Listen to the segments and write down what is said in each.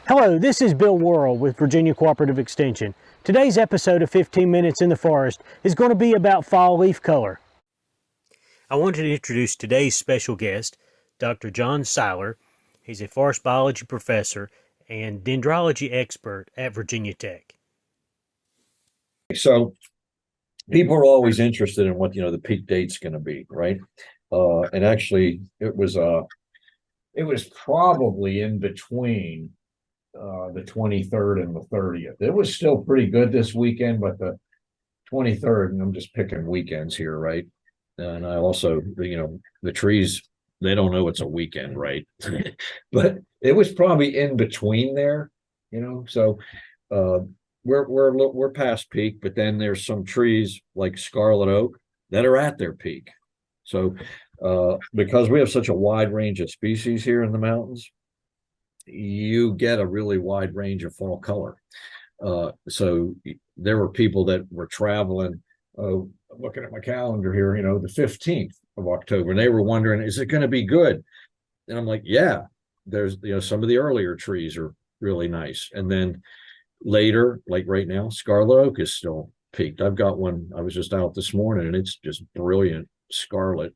Hello, this is Bill Worrell with Virginia Cooperative Extension. Today's episode of 15 Minutes in the Forest is going to be about fall leaf color. I wanted to introduce today's special guest, Dr. John Seiler. He's a forest biology professor and dendrology expert at Virginia Tech. So people are always interested in what the peak date's going to be, right? And actually, it was probably in between the 23rd and the 30th. It was still pretty good this weekend, but the 23rd, and I'm just picking weekends here, right? And I also, the trees, they don't know it's a weekend, right? But it was probably in between there, So we're past peak, but then there's some trees like scarlet oak that are at their peak. So because we have such a wide range of species here in the mountains, you get a really wide range of fall color. So there were people that were traveling, looking at my calendar here, the 15th of October, and they were wondering, is it going to be good? And I'm like, yeah, there's, some of the earlier trees are really nice. And then later, like right now, scarlet oak is still peaked. I've got one, I was just out this morning, and it's just brilliant scarlet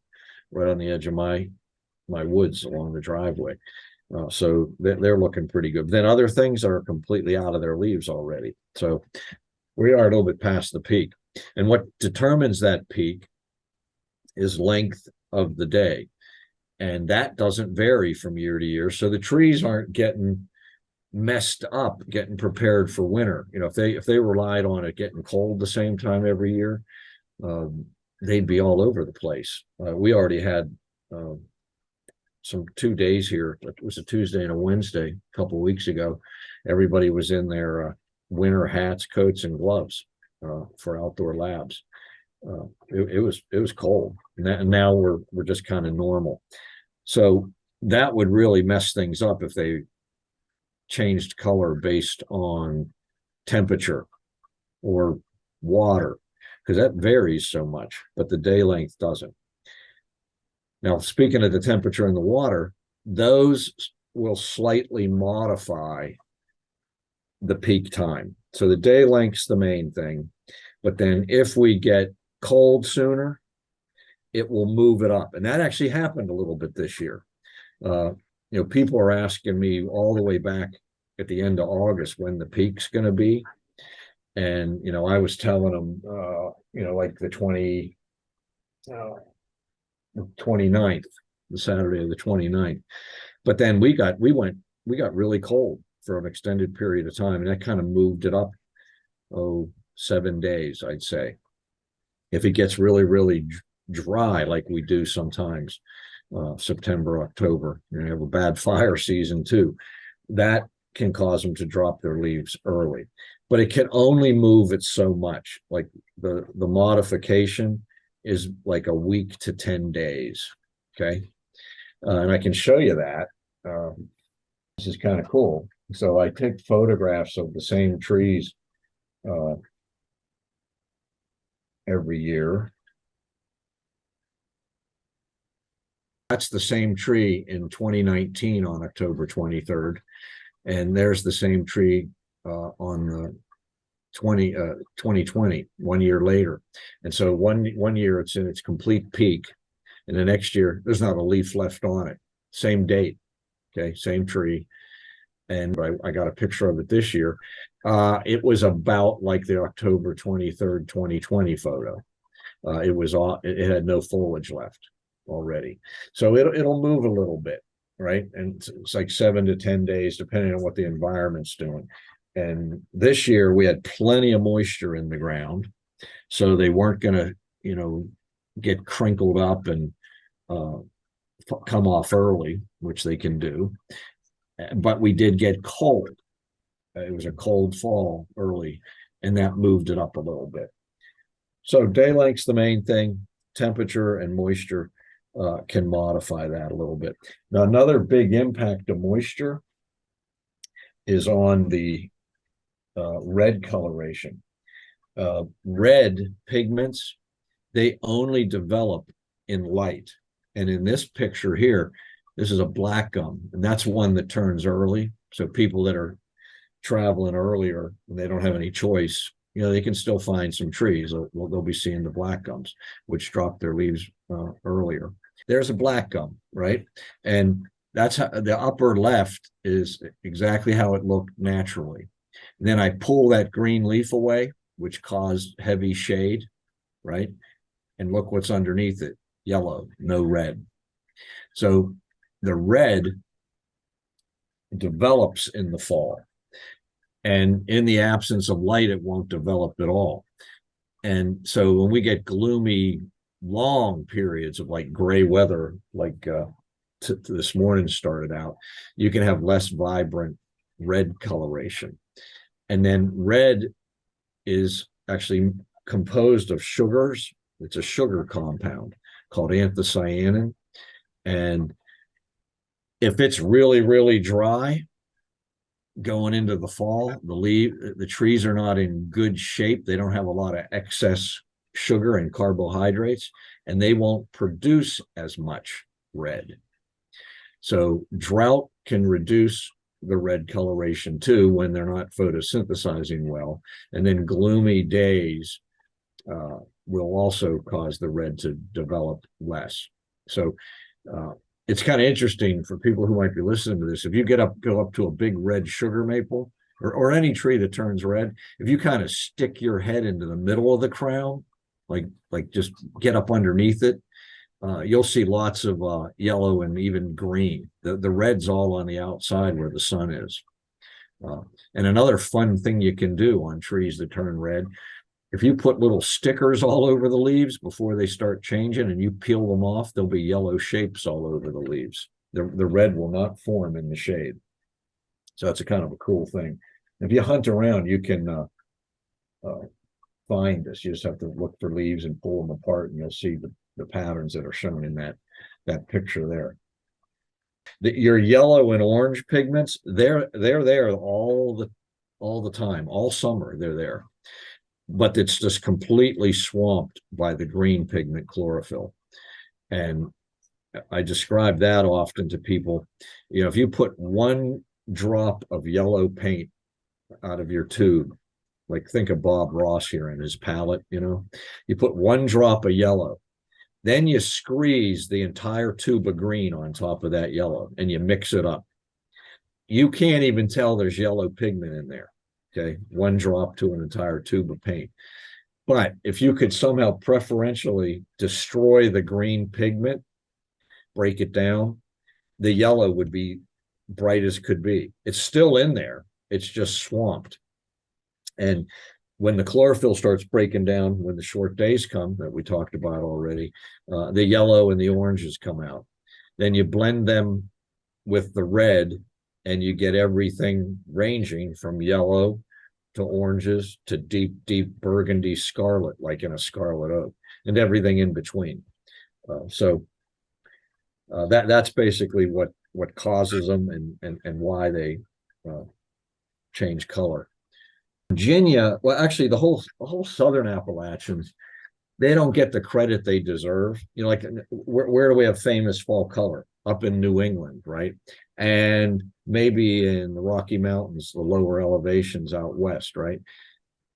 right on the edge of my woods along the driveway. So they're looking pretty good. Then other things are completely out of their leaves already. So we are a little bit past the peak. And what determines that peak is length of the day. And that doesn't vary from year to year. So the trees aren't getting messed up, getting prepared for winter. If they relied on it getting cold the same time every year, they'd be all over the place. We already had some 2 days here. It was a Tuesday and a Wednesday a couple of weeks ago. Everybody was in their winter hats, coats, and gloves for outdoor labs. It was cold, and now we're just kind of normal. So that would really mess things up if they changed color based on temperature or water, because that varies so much, but the day length doesn't. Now, speaking of the temperature and the water, those will slightly modify the peak time. So the day length's the main thing, but then if we get cold sooner, it will move it up. And that actually happened a little bit this year. People are asking me all the way back at the end of August when the peak's going to be. And, I was telling them, like the 29th, the Saturday of the 29th. But then we got really cold for an extended period of time, and that kind of moved it up 7 days, I'd say. If it gets really, really dry, like we do sometimes, September, October, you have a bad fire season too, that can cause them to drop their leaves early. But it can only move it so much. Like the modification is like a week to 10 days. Okay. And I can show you that. This is kind of cool. So I take photographs of the same trees every year. That's the same tree in 2019 on October 23rd. And there's the same tree on the 2020, 1 year later. And so one year it's in its complete peak, and the next year there's not a leaf left on it. Same date, okay, same tree. And I got a picture of it this year. It was about like the October 23rd, 2020 photo. It had no foliage left already. So it'll move a little bit, right? And it's like 7 to 10 days, depending on what the environment's doing. And this year we had plenty of moisture in the ground, so they weren't going to, get crinkled up and come off early, which they can do. But we did get cold. It was a cold fall early, and that moved it up a little bit. So day length's the main thing. Temperature and moisture can modify that a little bit. Now, another big impact of moisture is on the red coloration. Red pigments, they only develop in light. And in this picture here, this is a black gum, and that's one that turns early. So people that are traveling earlier and they don't have any choice, they can still find some trees. They'll be seeing the black gums, which drop their leaves earlier. There's a black gum, right? And that's how the upper left is exactly how it looked naturally. And then I pull that green leaf away, which caused heavy shade, right? And look what's underneath it, yellow, no red. So the red develops in the fall. And in the absence of light, it won't develop at all. And so when we get gloomy, long periods of like gray weather, like this morning started out, you can have less vibrant red coloration. And then red is actually composed of sugars. It's a sugar compound called anthocyanin. And if it's really, really dry going into the fall, the trees are not in good shape. They don't have a lot of excess sugar and carbohydrates, and they won't produce as much red. So drought can reduce the red coloration too when they're not photosynthesizing well. And then gloomy days will also cause the red to develop less. So it's kind of interesting for people who might be listening to this. If you go up to a big red sugar maple or any tree that turns red, if you kind of stick your head into the middle of the crown, like just get up underneath it, you'll see lots of yellow and even green. The red's all on the outside where the sun is. And another fun thing you can do on trees that turn red, if you put little stickers all over the leaves before they start changing and you peel them off, there'll be yellow shapes all over the leaves. The red will not form in the shade. So that's a kind of a cool thing. If you hunt around, you can find this. You just have to look for leaves and pull them apart, and you'll see the patterns that are shown in that picture there. Your yellow and orange pigments, they're there all the time, all summer they're there. But it's just completely swamped by the green pigment chlorophyll. And I describe that often to people. If you put one drop of yellow paint out of your tube, like think of Bob Ross here in his palette, you put one drop of yellow, then you squeeze the entire tube of green on top of that yellow and you mix it up. You can't even tell there's yellow pigment in there. Okay, one drop to an entire tube of paint. But if you could somehow preferentially destroy the green pigment, break it down, the yellow would be bright as could be. It's still in there. It's just swamped. And when the chlorophyll starts breaking down, when the short days come that we talked about already, the yellow and the oranges come out. Then you blend them with the red and you get everything ranging from yellow to oranges to deep, deep burgundy scarlet, like in a scarlet oak, and everything in between. So that's basically what causes them and why they change color. Virginia, well, actually, the whole southern Appalachians, they don't get the credit they deserve. Like where do we have famous fall color? Up in New England, right? And maybe in the Rocky Mountains, the lower elevations out west, right?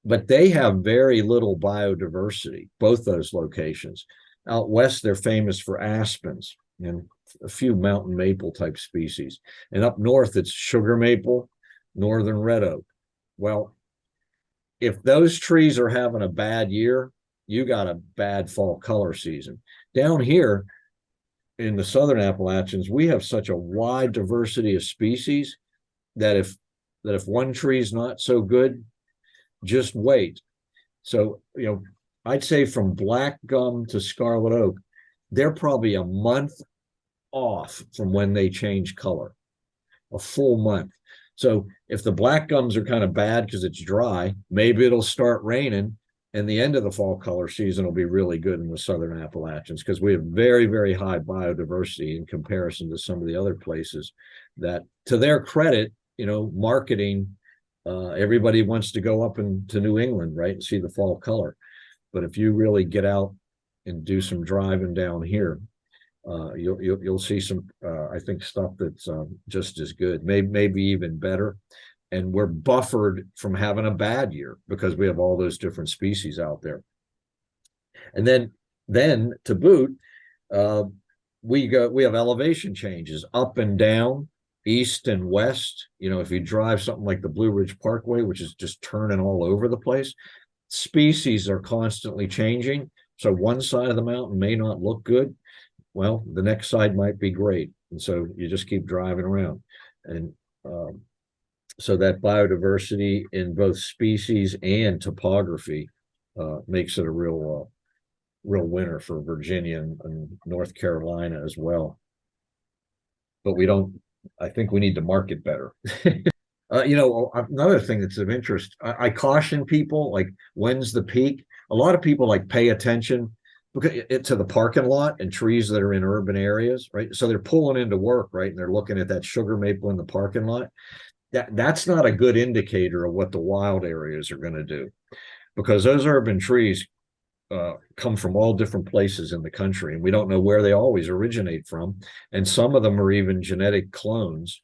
But they have very little biodiversity, both those locations. Out west, they're famous for aspens and a few mountain maple type species. And up north, it's sugar maple, northern red oak. Well, if those trees are having a bad year, you got a bad fall color season. Down here in the southern Appalachians, we have such a wide diversity of species that if one tree is not so good, just wait. So, I'd say from black gum to scarlet oak, they're probably a month off from when they change color, a full month. So if the black gums are kind of bad because it's dry, maybe it'll start raining and the end of the fall color season will be really good in the southern Appalachians because we have very, very high biodiversity in comparison to some of the other places that, to their credit, marketing, everybody wants to go up into New England, right, and see the fall color. But if you really get out and do some driving down here, You'll see some, I think, stuff that's just as good, maybe even better. And we're buffered from having a bad year because we have all those different species out there. And then to boot, we have elevation changes up and down, east and west. You know, if you drive something like the Blue Ridge Parkway, which is just turning all over the place, species are constantly changing. So one side of the mountain may not look good. Well, the next side might be great. And so you just keep driving around. And so that biodiversity in both species and topography makes it a real winner for Virginia and North Carolina as well. But I think we need to market better. You know, another thing that's of interest, I caution people, like, when's the peak? A lot of people pay attention to the parking lot and trees that are in urban areas, right? So they're pulling into work, right? And they're looking at that sugar maple in the parking lot. That's not a good indicator of what the wild areas are going to do, because those urban trees come from all different places in the country, and we don't know where they always originate from. And some of them are even genetic clones,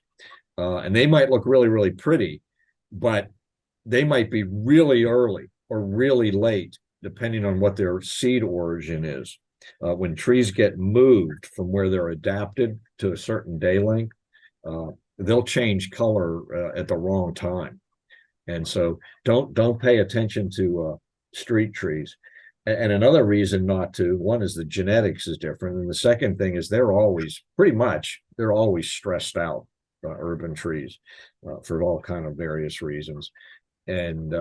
and they might look really, really pretty, but they might be really early or really late, depending on what their seed origin is. When trees get moved from where they're adapted to a certain day length, they'll change color at the wrong time. And so don't pay attention to street trees. And another reason not to, one is the genetics is different. And the second thing is they're always stressed out, urban trees, for all kind of various reasons. And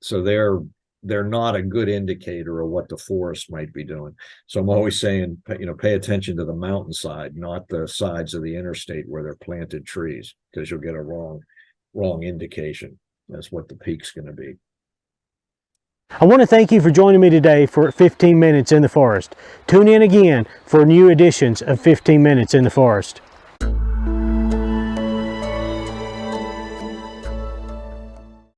so they're not a good indicator of what the forest might be doing. So I'm always saying, pay attention to the mountainside, not the sides of the interstate where they're planted trees, because you'll get a wrong indication. That's what the peak's going to be. I want to thank you for joining me today for 15 Minutes in the Forest. Tune in again for new editions of 15 Minutes in the Forest.